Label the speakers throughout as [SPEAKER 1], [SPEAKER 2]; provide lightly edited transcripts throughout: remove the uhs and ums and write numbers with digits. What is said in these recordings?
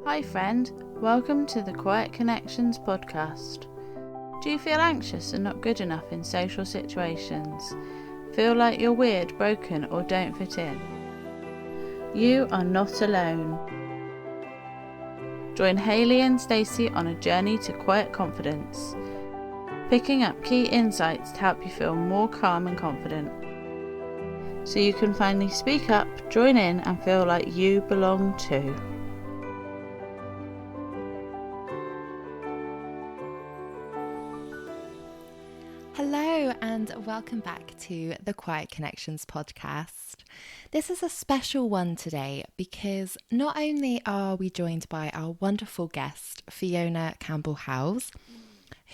[SPEAKER 1] Hi friend, welcome to the Quiet Connections podcast. Do you feel anxious and not good enough in social situations? Feel like you're weird, broken or don't fit in? You are not alone. Join Hayley and Stacey on a journey to quiet confidence, picking up key insights to help you feel more calm and confident, so you can finally speak up, join in and feel like you belong too.
[SPEAKER 2] Hello and welcome back to the Quiet Connections podcast. This is a special one today because not only are we joined by our wonderful guest, Fiona Campbell-Howes,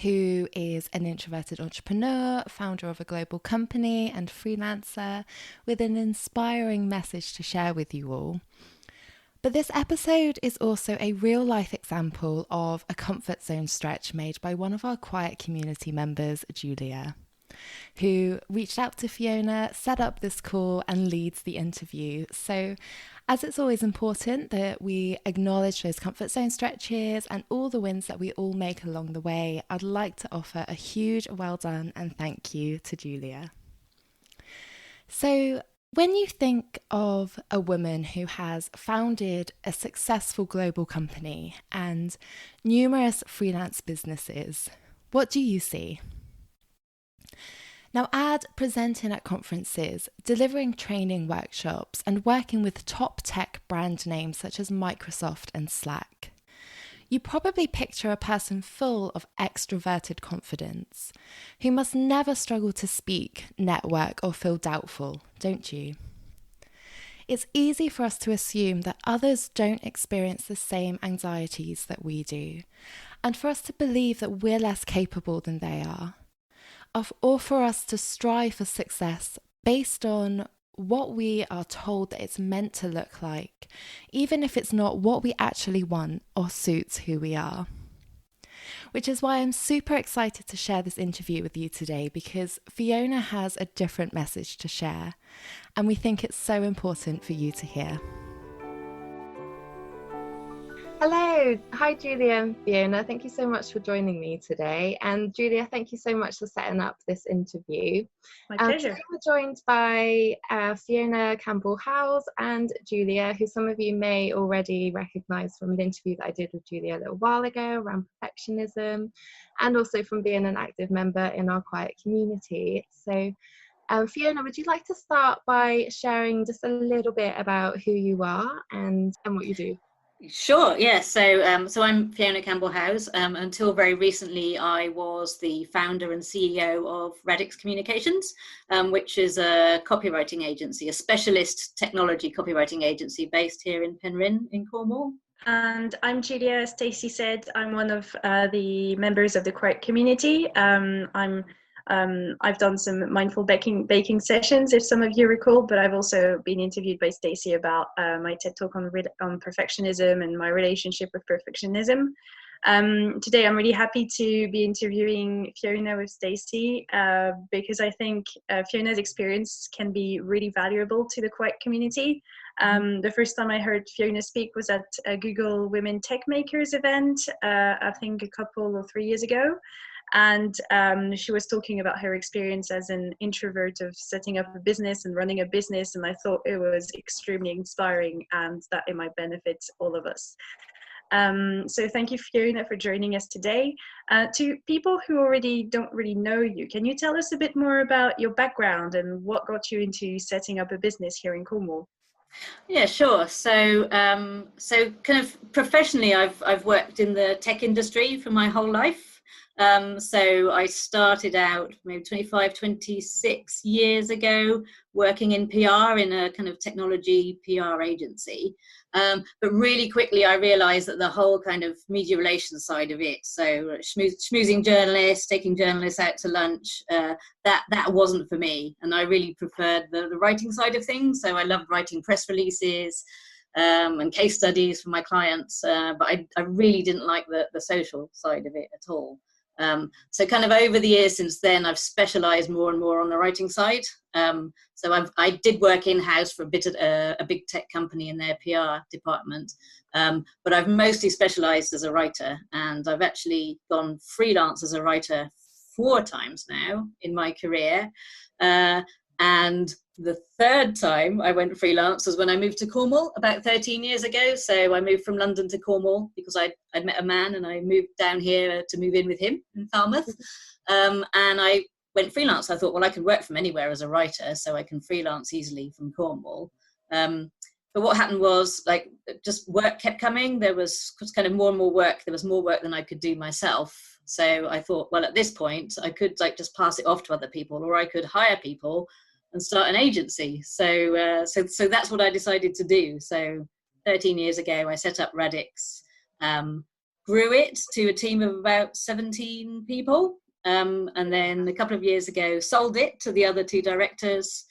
[SPEAKER 2] who is an introverted entrepreneur, founder of a global company and freelancer with an inspiring message to share with you all. But this episode is also a real-life example of a comfort zone stretch made by one of our quiet community members, Julia, who reached out to Fiona, set up this call and leads the interview. So as it's always important that we acknowledge those comfort zone stretches and all the wins that we all make along the way, I'd like to offer a huge well done and thank you to Julia. So when you think of a woman who has founded a successful global company and numerous freelance businesses, what do you see? Now add presenting at conferences, delivering training workshops, and working with top tech brand names such as Microsoft and Slack. You probably picture a person full of extroverted confidence, who must never struggle to speak, network, or feel doubtful, don't you? It's easy for us to assume that others don't experience the same anxieties that we do, and for us to believe that we're less capable than they are, or for us to strive for success based on what we are told that it's meant to look like, even if it's not what we actually want or suits who we are. Which is why I'm super excited to share this interview with you today, because Fiona has a different message to share, and we think it's so important for you to hear. Hello. Hi, Julia and Fiona. Thank you so much for joining me today. And Julia, thank you so much for setting up this interview.
[SPEAKER 3] My pleasure.
[SPEAKER 2] Today we're joined by Fiona Campbell-Howes and Julia, who some of you may already recognise from an interview that I did with Julia a little while ago around perfectionism, and also from being an active member in our quiet community. So Fiona, would you like to start by sharing just a little bit about who you are and what you do?
[SPEAKER 3] Sure, yeah. So I'm Fiona Campbell-Howes. Until very recently, I was the founder and CEO of Radix Communications, which is a copywriting agency, a specialist technology copywriting agency based here in Penryn in Cornwall.
[SPEAKER 4] And I'm Julia. As Stacey said, I'm one of the members of the Quiet community. I've done some mindful baking sessions, if some of you recall, but I've also been interviewed by Stacey about my TED Talk on perfectionism and my relationship with perfectionism. Today I'm really happy to be interviewing Fiona with Stacey because I think Fiona's experience can be really valuable to the Quiet community. The first time I heard Fiona speak was at a Google Women Tech Makers event, I think a couple or 3 years ago. And she was talking about her experience as an introvert of setting up a business and running a business. And I thought it was extremely inspiring and that it might benefit all of us. So thank you, Fiona, for joining us today. To people who already don't really know you, can you tell us a bit more about your background and what got you into setting up a business here in Cornwall?
[SPEAKER 3] Yeah, sure. So kind of professionally, I've worked in the tech industry for my whole life. So I started out maybe 25, 26 years ago working in PR in a kind of technology PR agency. But really quickly I realized that the whole kind of media relations side of it, so schmoozing journalists, taking journalists out to lunch, that wasn't for me. And I really preferred the writing side of things. So I loved writing press releases and case studies for my clients. But I really didn't like the social side of it at all. So kind of over the years since then, I've specialised more and more on the writing side. So I did work in-house for a bit at a big tech company in their PR department, but I've mostly specialised as a writer, and I've actually gone freelance as a writer 4 times now in my career. And the 3rd time I went freelance was when I moved to Cornwall about 13 years ago. So I moved from London to Cornwall because I'd met a man, and I moved down here to move in with him in Falmouth. And I went freelance. I thought, well, I can work from anywhere as a writer, so I can freelance easily from Cornwall. But what happened was, like, just work kept coming. There was kind of more and more work. There was more work than I could do myself. So I thought, well, at this point, I could like just pass it off to other people, or I could hire people and start an agency. So that's what I decided to do. So 13 years ago, I set up Radix, grew it to a team of about 17 people. And then a couple of years ago, sold it to the other 2 directors.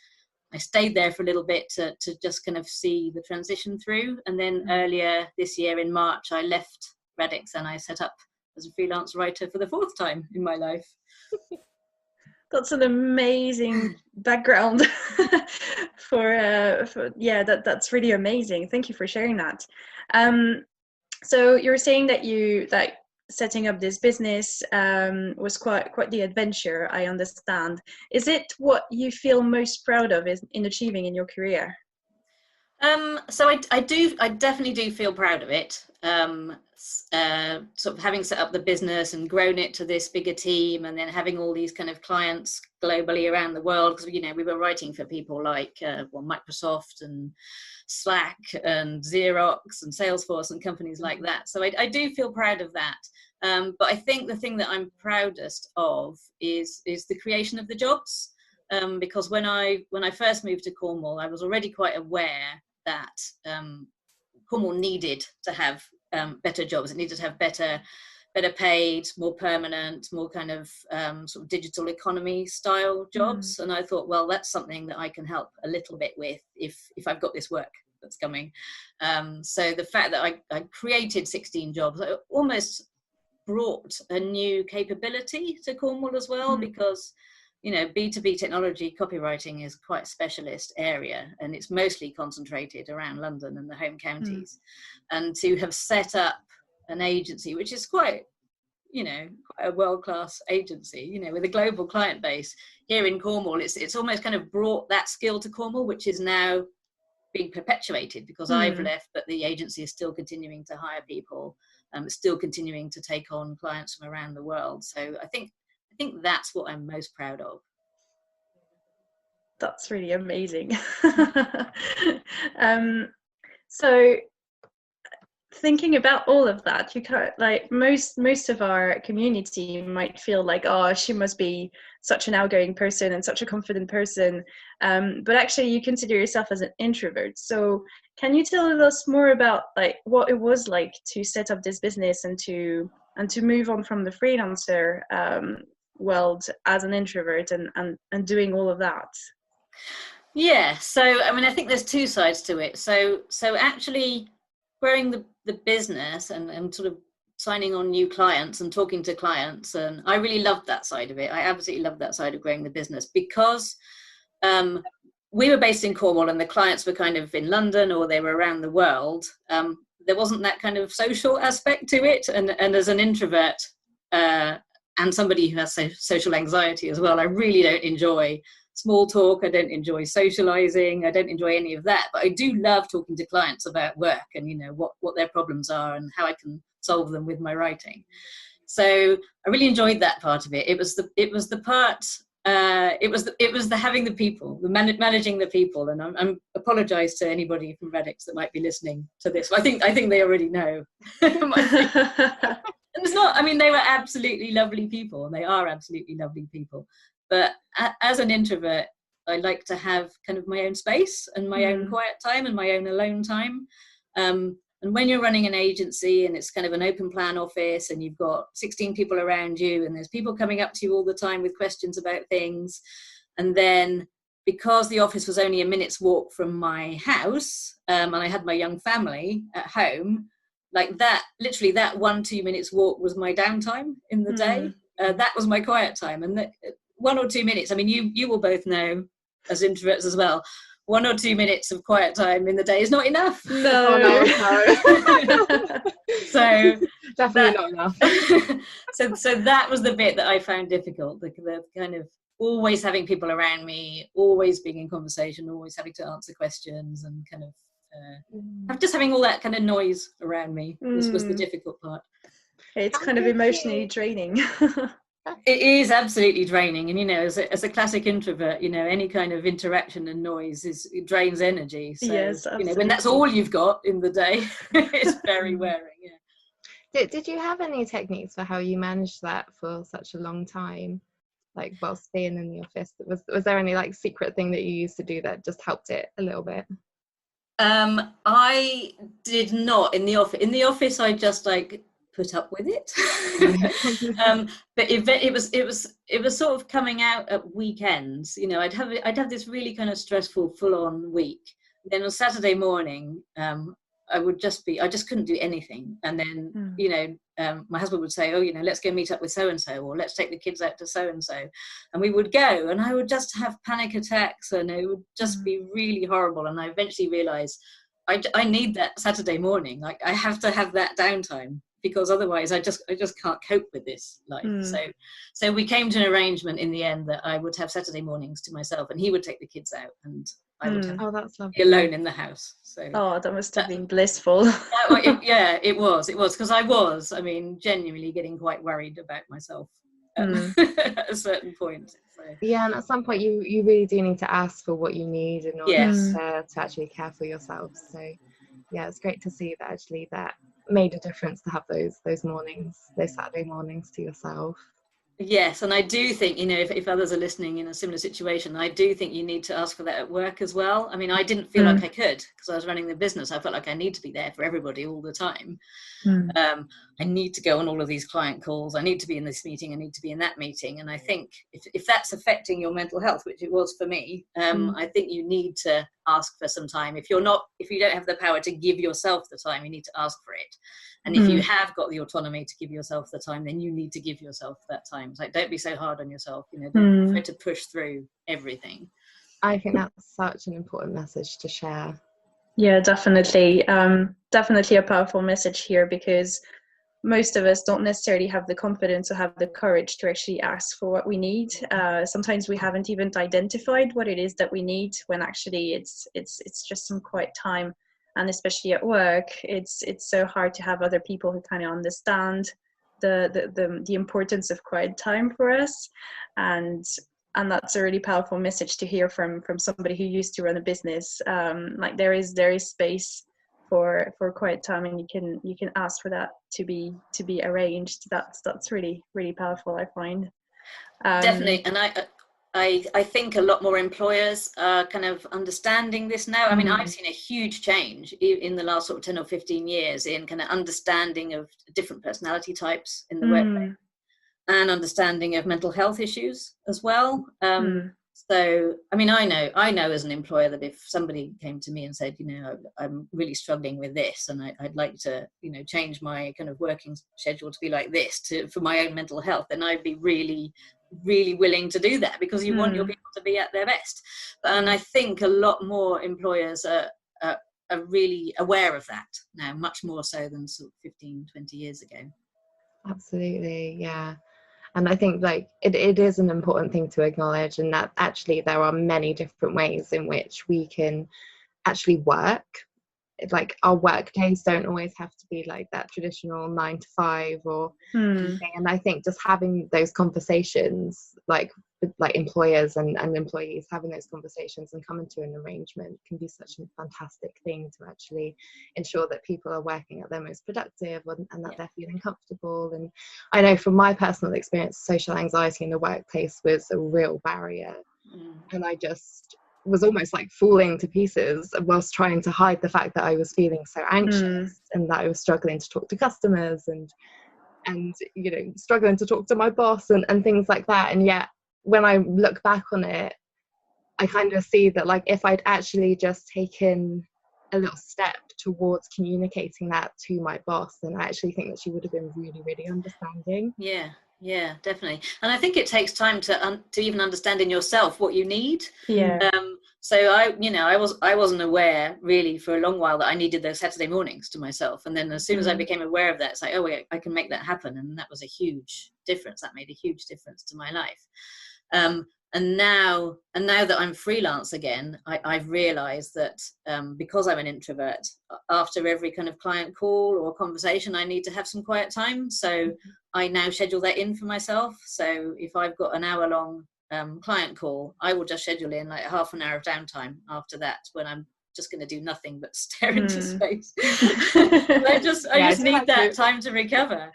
[SPEAKER 3] I stayed there for a little bit to just kind of see the transition through. And then earlier this year in March, I left Radix and I set up as a freelance writer for the 4th time in my life.
[SPEAKER 4] That's an amazing background that's really amazing. Thank you for sharing that. So you're saying that setting up this business was quite the adventure, I understand. Is it what you feel most proud of in achieving in your career?
[SPEAKER 3] So I definitely do feel proud of it. Sort of having set up the business and grown it to this bigger team, and then having all these kind of clients globally around the world, because we were writing for people like Microsoft and Slack and Xerox and Salesforce and companies like that. So I do feel proud of that. But I think the thing that I'm proudest of is the creation of the jobs. Because when I first moved to Cornwall, I was already quite aware that Cornwall needed to have better jobs. It needed to have better paid, more permanent, more kind of sort of digital economy style jobs. And I thought, well, that's something that I can help a little bit with if I've got this work that's coming. So the fact that I created 16 jobs, I almost brought a new capability to Cornwall as well, because B2B technology copywriting is quite a specialist area, and it's mostly concentrated around London and the home counties. And to have set up an agency, which is quite a world-class agency, with a global client base here in Cornwall, it's almost kind of brought that skill to Cornwall, which is now being perpetuated because I've left, but the agency is still continuing to hire people, still continuing to take on clients from around the world. So I think that's what I'm most proud of.
[SPEAKER 4] That's really amazing. So thinking about all of that, you can't, like most of our community might feel like, oh, she must be such an outgoing person and such a confident person, but actually you consider yourself as an introvert. So can you tell us more about like what it was like to set up this business and to move on from the freelancer world as an introvert and doing all of that?
[SPEAKER 3] Yeah, so I mean, I think there's 2 sides to it. So actually growing the business and sort of signing on new clients and talking to clients, and I really loved that side of it. I absolutely loved that side of growing the business, because we were based in Cornwall and the clients were kind of in London or they were around the world. There wasn't that kind of social aspect to it, and as an introvert and somebody who has social anxiety as well, I really don't enjoy small talk. I don't enjoy socializing. I don't enjoy any of that. But I do love talking to clients about work and what their problems are and how I can solve them with my writing. So I really enjoyed that part of it. It was the having the people, the managing the people. And I'm apologize to anybody from Radix that might be listening to this. I think they already know. And it's not, I mean, they were absolutely lovely people, and they are absolutely lovely people. But as an introvert, I like to have kind of my own space and my own quiet time and my own alone time. And when you're running an agency and it's kind of an open plan office and you've got 16 people around you and there's people coming up to you all the time with questions about things. And then because the office was only a minute's walk from my house, and I had my young family at home, like that, literally that 1-2 minutes walk was my downtime in the day. that was my quiet time. And 1 or 2 minutes, I mean, you will both know as introverts as well, 1 or 2 minutes of quiet time in the day is not enough.
[SPEAKER 4] No.
[SPEAKER 3] So
[SPEAKER 2] definitely not enough.
[SPEAKER 3] so that was the bit that I found difficult, the kind of always having people around me, always being in conversation, always having to answer questions, and kind of just having all that kind of noise around me was the difficult part.
[SPEAKER 4] It's kind of emotionally draining.
[SPEAKER 3] It is absolutely draining, and as a classic introvert, any kind of interaction and noise it drains energy. So
[SPEAKER 4] yes, absolutely.
[SPEAKER 3] When that's all you've got in the day, it's very wearing.
[SPEAKER 2] Did you have any techniques for how you managed that for such a long time, like whilst being in the office? Was there any like secret thing that you used to do that just helped it a little bit?
[SPEAKER 3] I did not in the office. In the office, I just like put up with it. But it was sort of coming out at weekends. I'd have this really kind of stressful, full-on week. Then on Saturday morning, I just couldn't do anything. And then my husband would say, let's go meet up with so and so, or let's take the kids out to so and so, and we would go, and I would just have panic attacks, and it would just be really horrible. And I eventually realized I need that Saturday morning. Like, I have to have that downtime, because otherwise I just can't cope with this life. So we came to an arrangement in the end that I would have Saturday mornings to myself, and he would take the kids out, and I would have be alone in the house. So
[SPEAKER 4] that must have been blissful.
[SPEAKER 3] It was because I was, genuinely getting quite worried about myself at a certain point. So.
[SPEAKER 2] Yeah, and at some point you really do need to ask for what you need in order to actually care for yourself. So yeah, it's great to see that actually that made a difference to have those mornings, those Saturday mornings to yourself.
[SPEAKER 3] Yes, and I do think, if others are listening in a similar situation, I do think you need to ask for that at work as well. I didn't feel like I could, because I was running the business. I felt like I need to be there for everybody all the time. I need to go on all of these client calls. I need to be in this meeting. I need to be in that meeting. And I think if that's affecting your mental health, which it was for me, I think you need to ask for some time. If you don't have the power to give yourself the time, you need to ask for it. And if you have got the autonomy to give yourself the time, then you need to give yourself that time. It's like, don't be so hard on yourself, don't try to push through everything.
[SPEAKER 2] I think that's such an important message to share.
[SPEAKER 4] Yeah, definitely. Definitely a powerful message here, because most of us don't necessarily have the confidence or have the courage to actually ask for what we need. Sometimes we haven't even identified what it is that we need, when actually it's just some quiet time. And especially at work, it's so hard to have other people who kind of understand the importance of quiet time for us, and that's a really powerful message to hear from somebody who used to run a business. Like there is space for quiet time, and you can ask for that to be arranged. That's really, really powerful, I find.
[SPEAKER 3] Definitely, and I think a lot more employers are kind of understanding this now. I've seen a huge change in the last sort of 10 or 15 years in kind of understanding of different personality types in the workplace, and understanding of mental health issues as well. So, I know as an employer that if somebody came to me and said, I'm really struggling with this, and I'd like to, change my kind of working schedule to be like this for my own mental health, then I'd be really, really willing to do that, because you want your people to be at their best. And I think a lot more employers are really aware of that now, much more so than sort of 15, 20 years ago.
[SPEAKER 2] Absolutely, yeah. And I think it is an important thing to acknowledge, and that actually there are many different ways in which we can actually work. Like, our work days don't always have to be like that traditional 9 to 5 or anything. And I think just having those conversations, like employers and employees having those conversations and coming to an arrangement, can be such a fantastic thing to actually ensure that people are working at their most productive, and that they're feeling comfortable. And I know from my personal experience, social anxiety in the workplace was a real barrier, and I just was almost like falling to pieces whilst trying to hide the fact that I was feeling so anxious and that I was struggling to talk to customers and struggling to talk to my boss and things like that. And yet when I look back on it, I kind of see that, like, if I'd actually just taken a little step towards communicating that to my boss, then I actually think that she would have been really, really understanding.
[SPEAKER 3] Yeah, definitely. And I think it takes time to even understand in yourself what you need.
[SPEAKER 4] Yeah.
[SPEAKER 3] So I wasn't aware really for a long while that I needed those Saturday mornings to myself. And then as soon as I became aware of that, it's like, oh, wait, I can make that happen. And that was a huge difference. That made a huge difference to my life. And now that I'm freelance again, I've realized that because I'm an introvert, after every kind of client call or conversation, I need to have some quiet time. So I now schedule that in for myself. So if I've got an hour long client call, I will just schedule in like half an hour of downtime after that, when I'm just going to do nothing but stare into space. I just need that time to recover.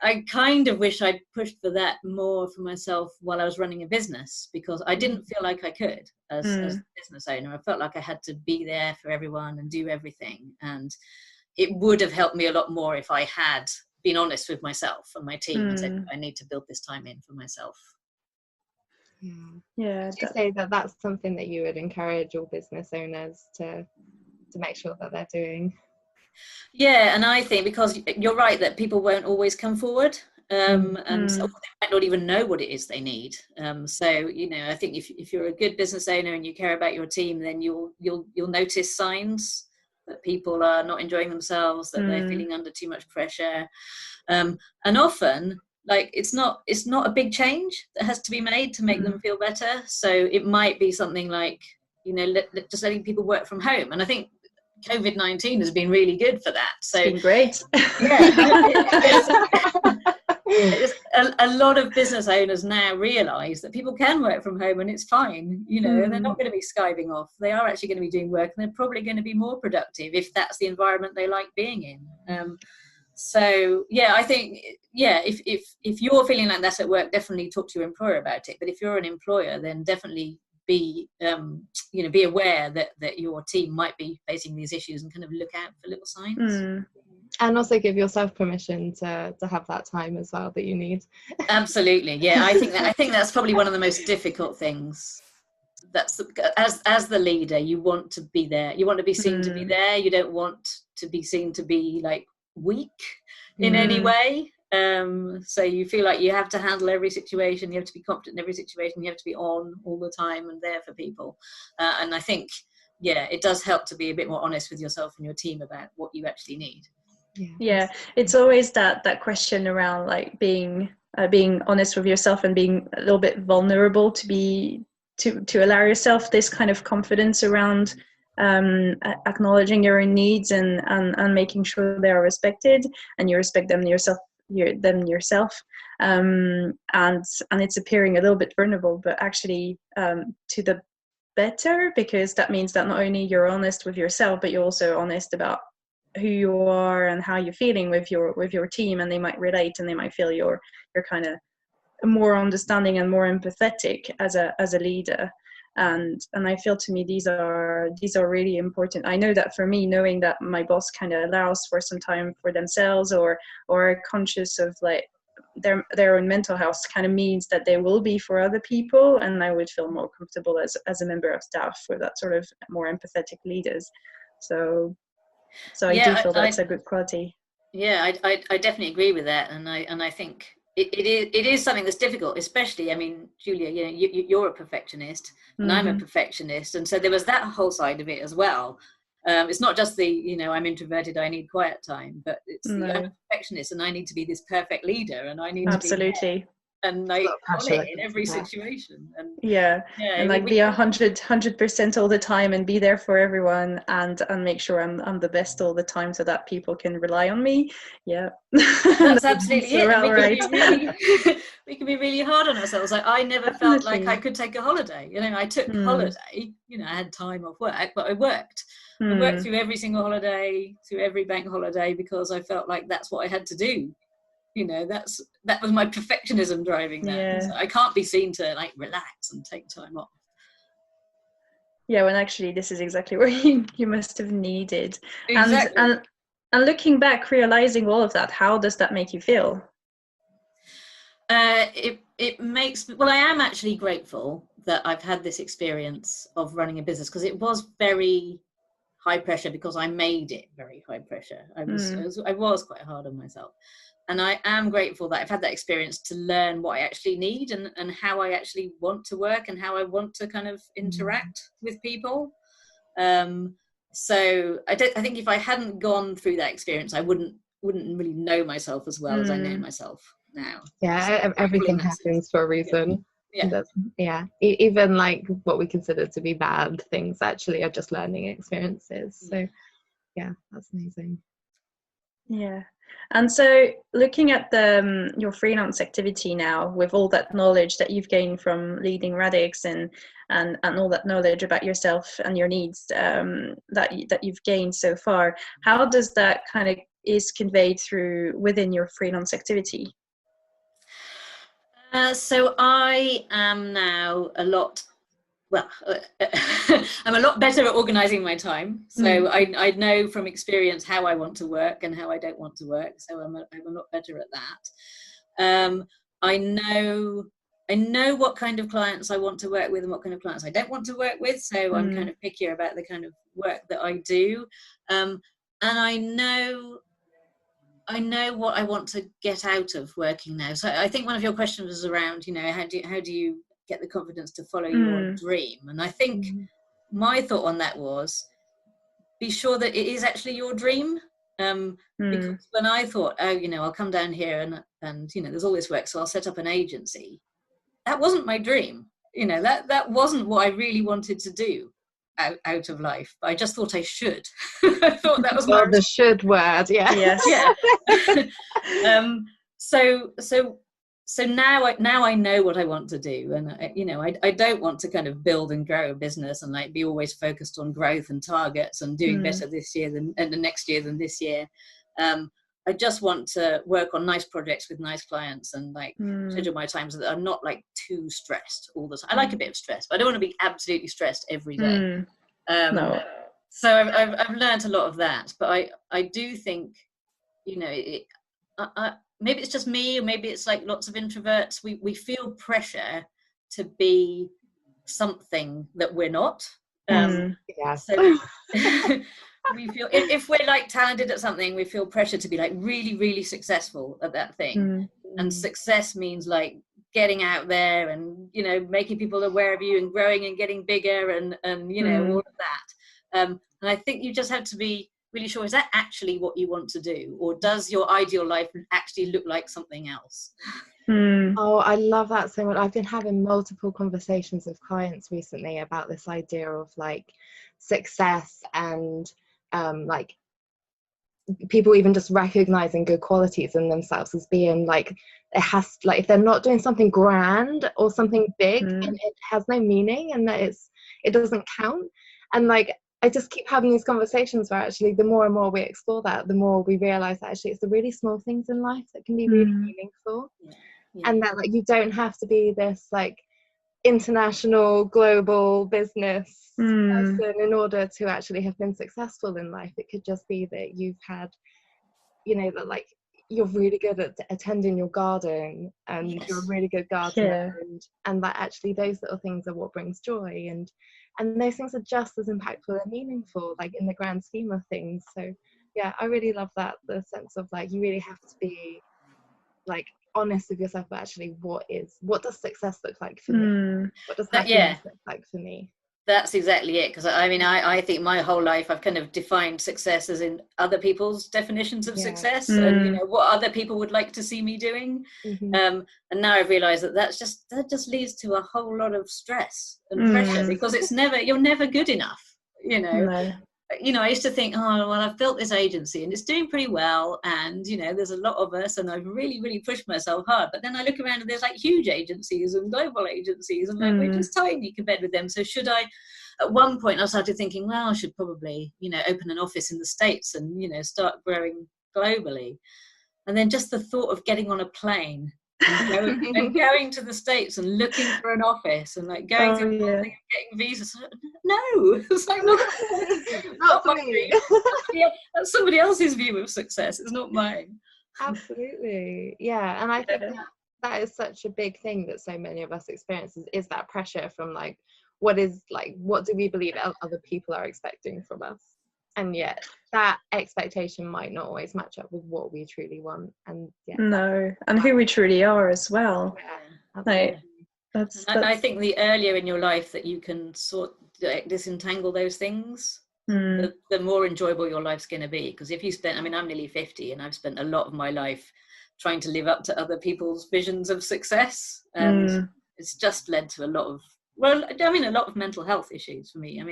[SPEAKER 3] I kind of wish I'd pushed for that more for myself while I was running a business, because I didn't feel like I could as a business owner. I felt like I had to be there for everyone and do everything. And it would have helped me a lot more if I had been honest with myself and my team and said, I need to build this time in for myself.
[SPEAKER 2] Yeah. Would you say that that's something that you would encourage all business owners to make sure that they're doing?
[SPEAKER 3] Yeah, and I think because you're right that people won't always come forward, and so they might not even know what it is they need. So I think if you're a good business owner and you care about your team, then you'll notice signs that people are not enjoying themselves, that they're feeling under too much pressure, and often like it's not a big change that has to be made to make them feel better. So it might be something like just letting people work from home, and I think COVID-19 has been really good for that. So
[SPEAKER 4] it's been great.
[SPEAKER 3] A lot of business owners now realise that people can work from home and it's fine, and they're not going to be skiving off. They are actually going to be doing work, and they're probably going to be more productive if that's the environment they like being in. So I think if you're feeling like that at work, definitely talk to your employer about it. But if you're an employer, then definitely be aware that your team might be facing these issues and kind of look out for little signs.
[SPEAKER 2] And also give yourself permission to have that time as well that you need.
[SPEAKER 3] Absolutely. Yeah, I think that's probably one of the most difficult things. That's as the leader, you want to be there. You want to be seen to be there. You don't want to be seen to be like weak in any way. So you feel like you have to handle every situation, you have to be confident in every situation, you have to be on all the time and there for people. And I think, it does help to be a bit more honest with yourself and your team about what you actually need.
[SPEAKER 4] Yeah, it's always that question around like being honest with yourself and being a little bit vulnerable to allow yourself this kind of confidence around acknowledging your own needs and making sure they are respected and you respect them yourself. And it's appearing a little bit vulnerable, but actually to the better, because that means that not only you're honest with yourself, but you're also honest about who you are and how you're feeling with your team, and they might relate and they might feel you're kind of more understanding and more empathetic as a leader. And I feel, to me, these are really important. I know that for me, knowing that my boss kind of allows for some time for themselves or conscious of like their own mental health kind of means that they will be for other people, and I would feel more comfortable as a member of staff with that sort of more empathetic leaders. So I do feel that's a good quality.
[SPEAKER 3] Yeah, I definitely agree with that, and I think it is something that's difficult, especially, I mean, Julia, you're a perfectionist and I'm a perfectionist, and so there was that whole side of it as well. It's not just the I'm introverted, I need quiet time, but it's I'm a perfectionist and I need to be this perfect leader, and I need
[SPEAKER 4] absolutely
[SPEAKER 3] to be and like on it in every situation, and
[SPEAKER 4] and like be 100% all the time and be there for everyone and make sure I'm the best all the time so that people can rely on me.
[SPEAKER 3] That's absolutely it. We can be really hard on ourselves. Like I never felt like I could take a holiday. I took holiday, I had time off work, but I worked through every single holiday, through every bank holiday, because I felt like that's what I had to do. That was my perfectionism driving that. So I can't be seen to like relax and take time off.
[SPEAKER 4] When actually this is exactly what you must have needed.
[SPEAKER 3] Exactly.
[SPEAKER 4] And looking back, realizing all of that, how does that make you feel?
[SPEAKER 3] It makes me, I am actually grateful that I've had this experience of running a business, because it was very high pressure because I made it very high pressure. I was quite hard on myself. And I am grateful that I've had that experience to learn what I actually need and how I actually want to work and how I want to kind of interact with people. So I think if I hadn't gone through that experience, I wouldn't really know myself as well as I know myself now.
[SPEAKER 2] Yeah,
[SPEAKER 3] so
[SPEAKER 2] everything happens for a reason. Even like what we consider to be bad things actually are just learning experiences. So yeah, that's amazing.
[SPEAKER 4] Yeah. And so looking at your freelance activity now, with all that knowledge that you've gained from leading Radix and all that knowledge about yourself and your needs that you've gained so far, how does that kind of is conveyed through within your freelance activity?
[SPEAKER 3] So I am now I'm a lot better at organising my time. So I know from experience how I want to work and how I don't want to work. So I'm a lot better at that. I know what kind of clients I want to work with and what kind of clients I don't want to work with. So I'm kind of pickier about the kind of work that I do. And I know what I want to get out of working now. So I think one of your questions was around, how do you get the confidence to follow your dream? And I think my thought on that was, be sure that it is actually your dream. Because when I thought, I'll come down here and there's all this work, so I'll set up an agency. That wasn't my dream. That wasn't what I really wanted to do out of life. I just thought I should. I thought that was
[SPEAKER 2] the should word.
[SPEAKER 4] Yes.
[SPEAKER 3] So now I know what I want to do, and I don't want to kind of build and grow a business and like be always focused on growth and targets and doing better this year and the next year than this year. I just want to work on nice projects with nice clients and like schedule my time so that I'm not like too stressed all the time. I like a bit of stress, but I don't want to be absolutely stressed every day.
[SPEAKER 4] No.
[SPEAKER 3] So I've learned a lot of that, but I do think, maybe it's just me, or maybe it's like lots of introverts. We feel pressure to be something that we're not. So we feel if we're like talented at something, we feel pressure to be like really, really successful at that thing. And success means like getting out there and making people aware of you and growing and getting bigger and all of that. And I think you just have to be really sure, is that actually what you want to do, or does your ideal life actually look like something else?
[SPEAKER 2] Oh, I love that so much. I've been having multiple conversations with clients recently about this idea of like success and like people even just recognizing good qualities in themselves as being like, it has, like, if they're not doing something grand or something big, and it has no meaning and that it doesn't count. And like I just keep having these conversations where actually the more and more we explore that, the more we realize that actually it's the really small things in life that can be really meaningful. And that like you don't have to be this like international global business person in order to actually have been successful in life. It could just be that you've had, that like you're really good at attending your garden and you're a really good gardener, and that actually those little things are what brings joy, and those things are just as impactful and meaningful like in the grand scheme of things. So yeah, I really love that, the sense of like you really have to be like honest with yourself about actually what does success look like for me, what does happiness look like for me.
[SPEAKER 3] That's exactly it, because I think my whole life I've kind of defined success as in other people's definitions of success and what other people would like to see me doing, and now I've realized that just leads to a whole lot of stress and pressure, because you're never good enough. I used to think, I've built this agency and it's doing pretty well, and there's a lot of us and I've really, really pushed myself hard. But then I look around and there's like huge agencies and global agencies, and like we're just tiny compared with them. So should I? At one point I started thinking, well, I should probably open an office in the States and start growing globally. And then just the thought of getting on a plane and going to the States and looking for an office and like going through the whole thing and getting visas. No, it's like not for me. That's somebody else's view of success. It's not mine.
[SPEAKER 2] Absolutely, yeah. And I think that is such a big thing that so many of us experience is that pressure from like what do we believe other people are expecting from us. And yet that expectation might not always match up with what we truly want. And
[SPEAKER 4] no, and who we truly are as well. Like, that's
[SPEAKER 3] I think the earlier in your life that you can disentangle those things, the more enjoyable your life's going to be. Because if you spend, I'm nearly 50 and I've spent a lot of my life trying to live up to other people's visions of success, and it's just led to a lot of mental health issues for me.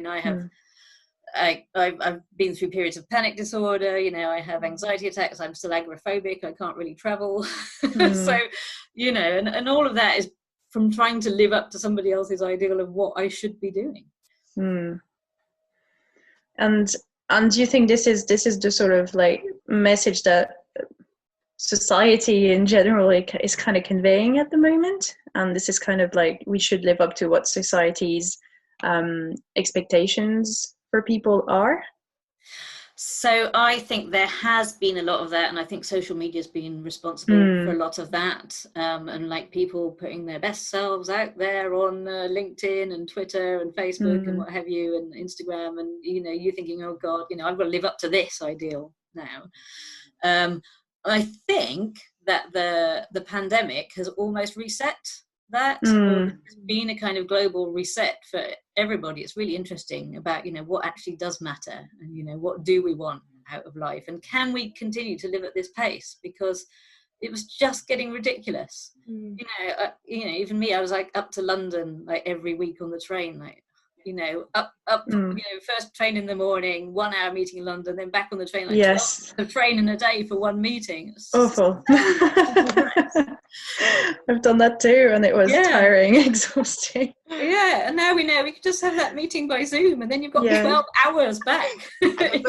[SPEAKER 3] I've been through periods of panic disorder, I have anxiety attacks, I'm still agoraphobic, I can't really travel. So, and all of that is from trying to live up to somebody else's ideal of what I should be doing.
[SPEAKER 4] And do you think this is the sort of like message that society in general is kind of conveying at the moment? And this is kind of like, we should live up to what society's expectations for people are?
[SPEAKER 3] So I think there has been a lot of that, and I think social media has been responsible for a lot of that, and like people putting their best selves out there on LinkedIn and Twitter and Facebook and what have you, and Instagram, and you thinking, oh God, I've got to live up to this ideal now. I think that the pandemic has almost reset that. It's been a kind of global reset for everybody. It's really interesting about what actually does matter, and what do we want out of life, and can we continue to live at this pace, because it was just getting ridiculous. Even me, I was like up to London like every week on the train, like first train in the morning, 1 hour meeting in London, then back on the train, like 12 train in a day for one meeting.
[SPEAKER 4] Awful. I've done that too, and it was tiring, exhausting.
[SPEAKER 3] And now we know we can just have that meeting by Zoom, and then you've got 12 hours back.
[SPEAKER 2] I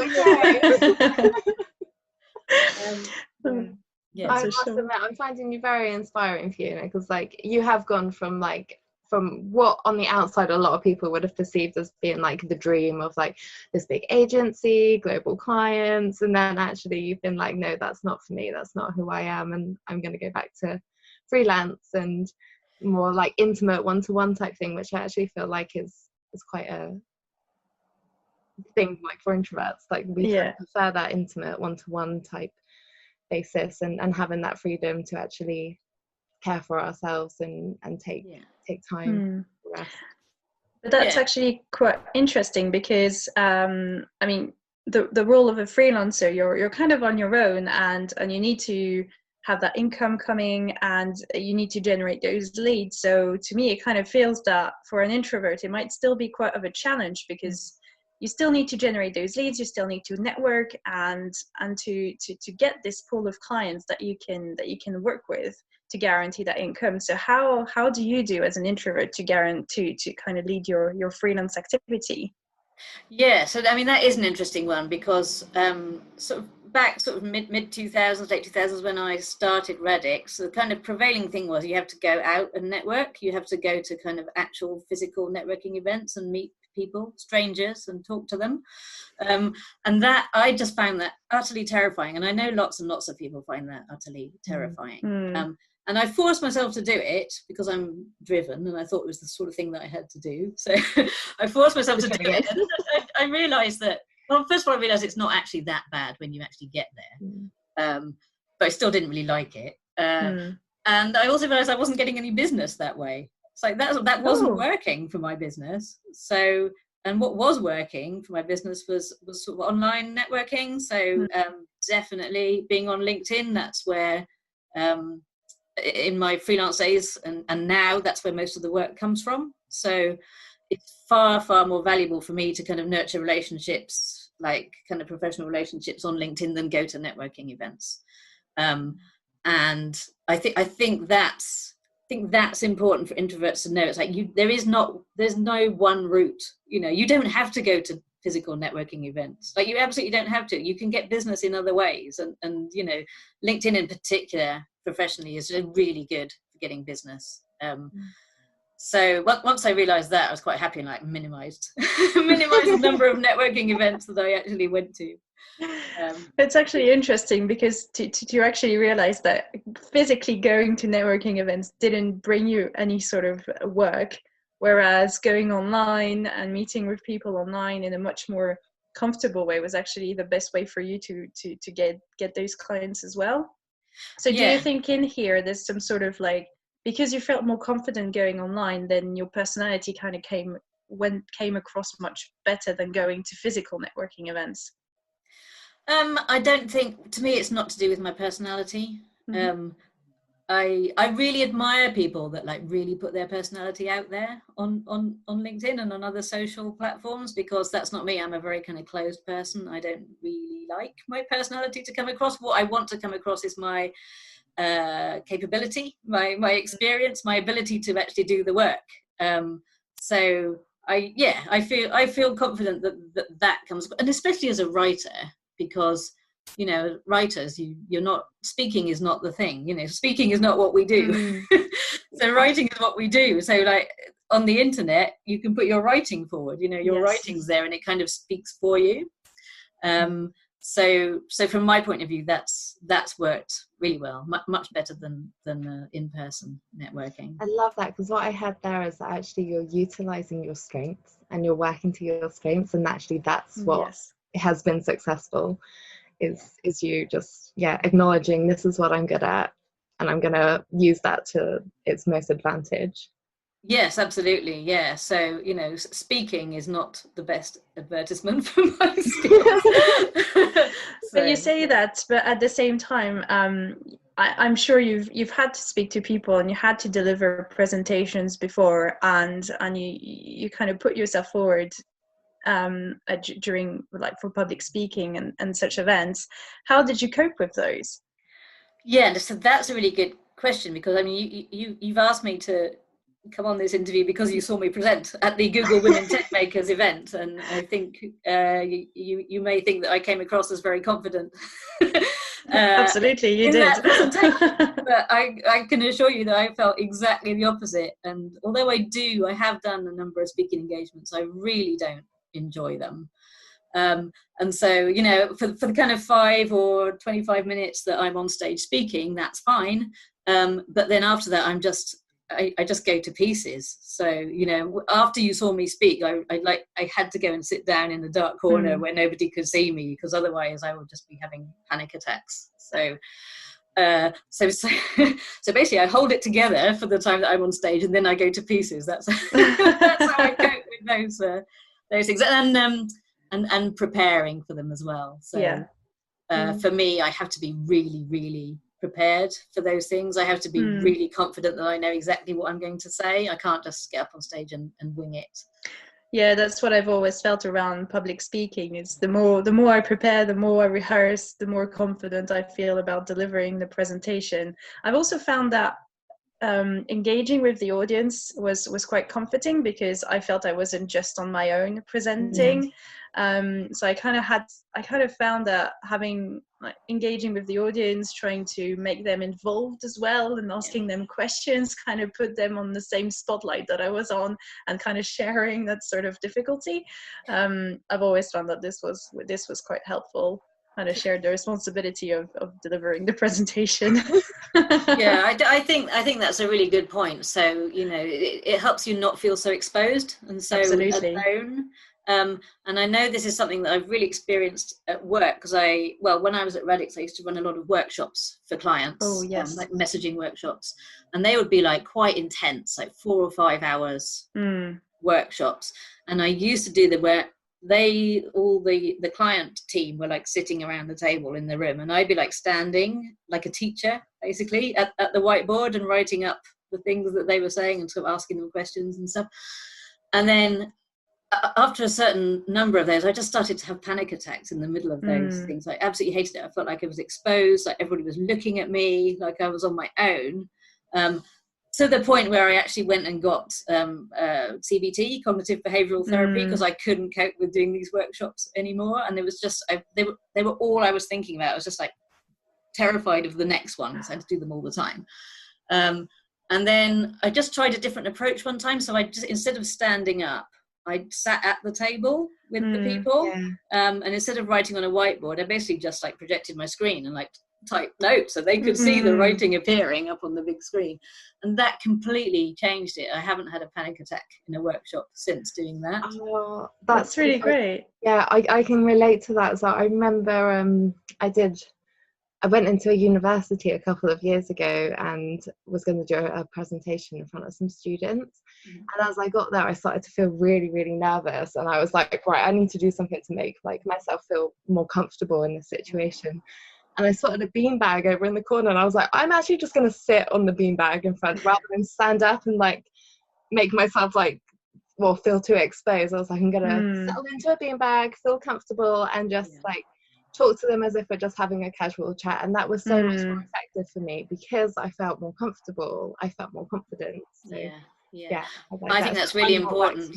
[SPEAKER 2] must admit, I'm finding you very inspiring, Fiona, because like you have gone from what on the outside a lot of people would have perceived as being like the dream of like this big agency, global clients, and then actually you've been like, no, that's not for me, that's not who I am, and I'm going to go back to freelance and more like intimate one-to-one type thing, which I actually feel like is quite a thing like for introverts. Like we prefer that intimate one-to-one type basis, and having that freedom to actually care for ourselves and take time for rest.
[SPEAKER 4] But that's actually quite interesting, because the role of a freelancer, you're kind of on your own, and you need to have that income coming, and you need to generate those leads. So to me, it kind of feels that for an introvert it might still be quite of a challenge, because you still need to generate those leads, you still need to network and to get this pool of clients that you can work with to guarantee that income. So how do you do as an introvert to guarantee to kind of lead your freelance activity?
[SPEAKER 3] So that is an interesting one, because sort of mid 2000s, late 2000s, when I started Radix, the kind of prevailing thing was you have to go out and network. You have to go to kind of actual physical networking events and meet people, strangers, and talk to them. And that, I just found that utterly terrifying. And I know lots and lots of people find that utterly terrifying. And I forced myself to do it because I'm driven, and I thought it was the sort of thing that I had to do. So I forced myself to do it. And I realised that, well, first of all, I realised it's not actually that bad when you actually get there. But I still didn't really like it. And I also realised I wasn't getting any business that way. It's like that wasn't working for my business. So, and what was working for my business was sort of online networking. So definitely being on LinkedIn, that's where... in my freelance days and now, that's where most of the work comes from. So it's far, far more valuable for me to kind of nurture relationships, like kind of professional relationships on LinkedIn, than go to networking events. And I think that's important for introverts to know. It's like there's no one route. You don't have to go to physical networking events. Like, you absolutely don't have to. You can get business in other ways, and LinkedIn in particular professionally is really good for getting business. So once I realized that, I was quite happy and like minimized the number of networking events that I actually went to.
[SPEAKER 4] It's actually interesting, because to actually realize that physically going to networking events didn't bring you any sort of work, whereas going online and meeting with people online in a much more comfortable way was actually the best way for you to get those clients as well. So do you think in here there's some sort of like, because you felt more confident going online, then your personality kind of came across much better than going to physical networking events?
[SPEAKER 3] I don't think, to me, it's not to do with my personality. Mm-hmm. I really admire people that like really put their personality out there on LinkedIn and on other social platforms, because that's not me. I'm a very kind of closed person. I don't really like my personality to come across. What I want to come across is my capability, my experience, my ability to actually do the work. So I feel confident that comes, and especially as a writer, because writers, you're not, speaking is not the thing, speaking is not what we do. So writing is what we do. So like on the internet, you can put your writing forward, your writing's there and it kind of speaks for you. So from my point of view, that's worked really well, much better than in-person networking.
[SPEAKER 2] I love that, because what I heard there is that actually you're utilizing your strengths and you're working to your strengths, and actually that's what has been successful, is you just acknowledging, this is what I'm good at and I'm gonna use that to its most advantage.
[SPEAKER 3] Yes, absolutely. Yeah. So, speaking is not the best advertisement for my skills.
[SPEAKER 4] But you say that, but at the same time, I'm sure you've had to speak to people and you had to deliver presentations before, and you kind of put yourself forward during, like, for public speaking and such events. How did you cope with those?
[SPEAKER 3] Yeah, so that's a really good question, because I mean, you've asked me to come on this interview because you saw me present at the Google Women Tech Makers event, and I think you may think that I came across as very confident.
[SPEAKER 4] Absolutely, you did.
[SPEAKER 3] But I can assure you that I felt exactly the opposite. And although I have done a number of speaking engagements, I really don't enjoy them. And so, for the kind of 5 or 25 minutes that I'm on stage speaking, that's fine. But then after that, I just go to pieces. So, after you saw me speak, I had to go and sit down in the dark corner where nobody could see me, because otherwise I would just be having panic attacks. So basically I hold it together for the time that I'm on stage, and then I go to pieces. That's that's how I cope with those things, and preparing for them as well. So for me, I have to be really, really prepared for those things. I have to be really confident that I know exactly what I'm going to say. I can't just get up on stage and wing it.
[SPEAKER 4] Yeah, that's what I've always felt around public speaking. Is the more I prepare, the more I rehearse, the more confident I feel about delivering the presentation. I've also found that engaging with the audience was quite comforting, because I felt I wasn't just on my own presenting. So I kind of found that engaging with the audience, trying to make them involved as well, and asking them questions, kind of put them on the same spotlight that I was on, and kind of sharing that sort of difficulty. I've always found that this was quite helpful. Kind of shared the responsibility of delivering the presentation.
[SPEAKER 3] Yeah, I think that's a really good point. So it helps you not feel so exposed and so alone. And I know this is something that I've really experienced at work, because when I was at Radix, I used to run a lot of workshops for clients.
[SPEAKER 4] Oh, yes.
[SPEAKER 3] Like messaging workshops, and they would be like quite intense, like 4 or 5 hours workshops. And I used to do the client team were like sitting around the table in the room, and I'd be like standing like a teacher basically at the whiteboard and writing up the things that they were saying and sort of asking them questions and stuff. And then after a certain number of those, I just started to have panic attacks in the middle of those things. I absolutely hated it. I felt like I was exposed, like everybody was looking at me, like I was on my own. To the point where I actually went and got CBT, cognitive behavioral therapy, because I couldn't cope with doing these workshops anymore. And it was just, they were all I was thinking about. I was just like terrified of the next one, because I had to do them all the time. And then I just tried a different approach one time. So I just, instead of standing up, I sat at the table with the people. And instead of writing on a whiteboard, I basically just like projected my screen and like type notes, so they could see the writing appearing up on the big screen. And that completely changed it. I haven't had a panic attack in a workshop since doing that.
[SPEAKER 2] Oh,
[SPEAKER 4] that's really great.
[SPEAKER 2] Yeah, I can relate to that. So I remember I went into a university a couple of years ago and was going to do a presentation in front of some students. And as I got there, I started to feel really, really nervous. And I was like, right, I need to do something to make like myself feel more comfortable in this situation. And I spotted a beanbag over in the corner, and I was like, I'm actually just going to sit on the beanbag in front rather than stand up and like make myself like, well, feel too exposed. I was like, I'm going to settle into a beanbag, feel comfortable, and just like talk to them as if we're just having a casual chat. And that was so much more effective for me because I felt more comfortable, I felt more confident. So yeah,
[SPEAKER 3] I think that's really important.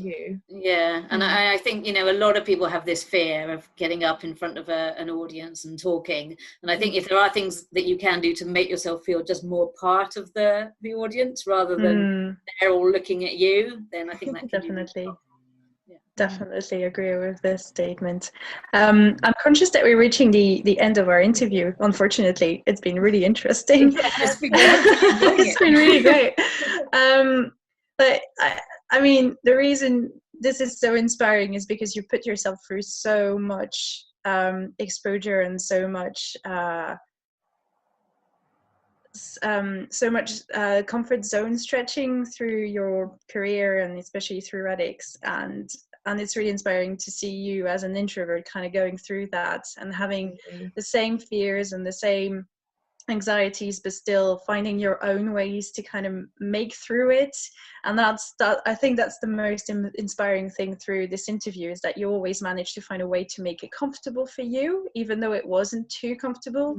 [SPEAKER 3] Yeah, and I think, you know, a lot of people have this fear of getting up in front of an audience and talking. And I think if there are things that you can do to make yourself feel just more part of the audience rather than they're all looking at you, then I think that can
[SPEAKER 4] definitely. Definitely agree with this statement. I'm conscious that we're reaching the end of our interview. Unfortunately, it's been really interesting. It's been really great. But I mean, the reason this is so inspiring is because you put yourself through so much exposure and so much comfort zone stretching through your career, and especially through Radix, and it's really inspiring to see you as an introvert kind of going through that and having the same fears and the same anxieties, but still finding your own ways to kind of make through it. And I think that's the most inspiring thing through this interview, is that you always manage to find a way to make it comfortable for you, even though it wasn't too comfortable.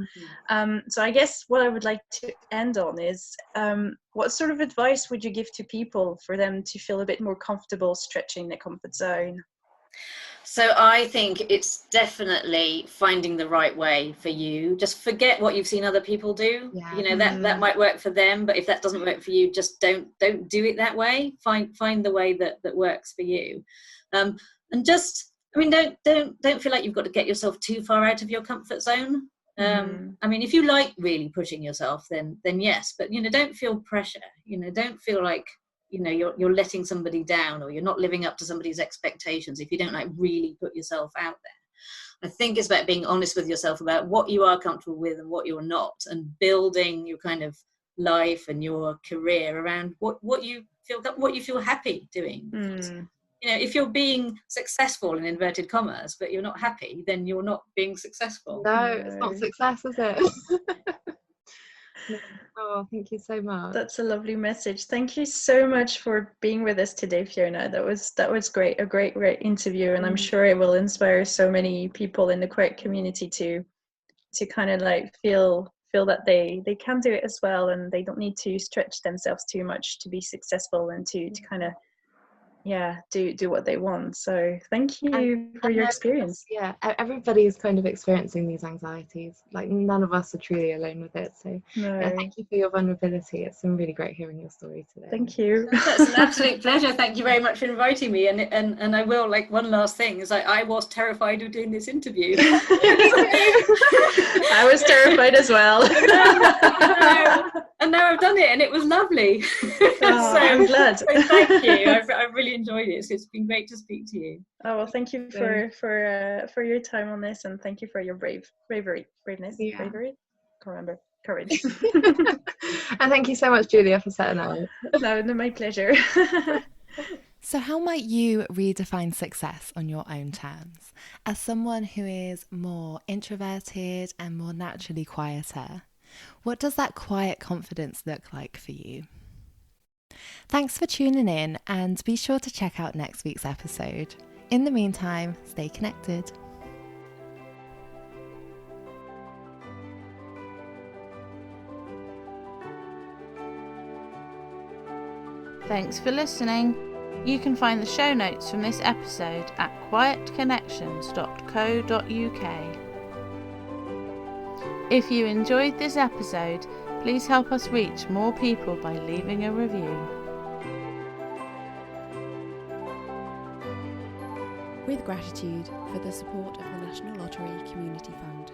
[SPEAKER 4] So I guess what I would like to end on is what sort of advice would you give to people for them to feel a bit more comfortable stretching their comfort zone?
[SPEAKER 3] So I think it's definitely finding the right way for you. Just forget what you've seen other people do. You know, that might work for them, but if that doesn't work for you, just don't do it that way. Find the way that works for you. And just, I mean, don't feel like you've got to get yourself too far out of your comfort zone. I mean, if you like really pushing yourself, then yes, but, you know, don't feel pressure. You know, don't feel like, you know, you're letting somebody down, or you're not living up to somebody's expectations if you don't like really put yourself out there. I think it's about being honest with yourself about what you are comfortable with and what you're not, and building your kind of life and your career around what you feel happy doing. You know, if you're being successful in inverted commas but you're not happy, then you're not being successful.
[SPEAKER 2] No, it's not success, is it? Oh, thank you so much.
[SPEAKER 4] That's a lovely message. Thank you so much for being with us today, Fiona. That was great, a great interview, and I'm sure it will inspire so many people in the Quiet community to kind of like feel that they can do it as well, and they don't need to stretch themselves too much to be successful and to kind of do what they want. So thank you for your experience.
[SPEAKER 2] Everybody is kind of experiencing these anxieties. Like, none of us are truly alone with it. So thank you for your vulnerability. It's been really great hearing your story today.
[SPEAKER 4] Thank you.
[SPEAKER 3] That's an absolute pleasure. Thank you very much for inviting me. And I will, like, one last thing is I was terrified of doing this interview.
[SPEAKER 4] I was terrified as well.
[SPEAKER 3] And now I've done it, and it was lovely. So
[SPEAKER 4] I'm glad.
[SPEAKER 3] So thank you. I've really enjoyed it. So it's been great to speak to you.
[SPEAKER 4] Oh, well, thank you for your time on this, and thank you for your bravery. Can't remember. Courage.
[SPEAKER 2] And thank you so much, Julia, for setting up.
[SPEAKER 4] No, my pleasure.
[SPEAKER 2] So how might you redefine success on your own terms? As someone who is more introverted and more naturally quieter, what does that quiet confidence look like for you? Thanks for tuning in, and be sure to check out next week's episode. In the meantime, stay connected.
[SPEAKER 1] Thanks for listening. You can find the show notes from this episode at quietconnections.co.uk. If you enjoyed this episode, please help us reach more people by leaving a review.
[SPEAKER 5] With gratitude for the support of the National Lottery Community Fund.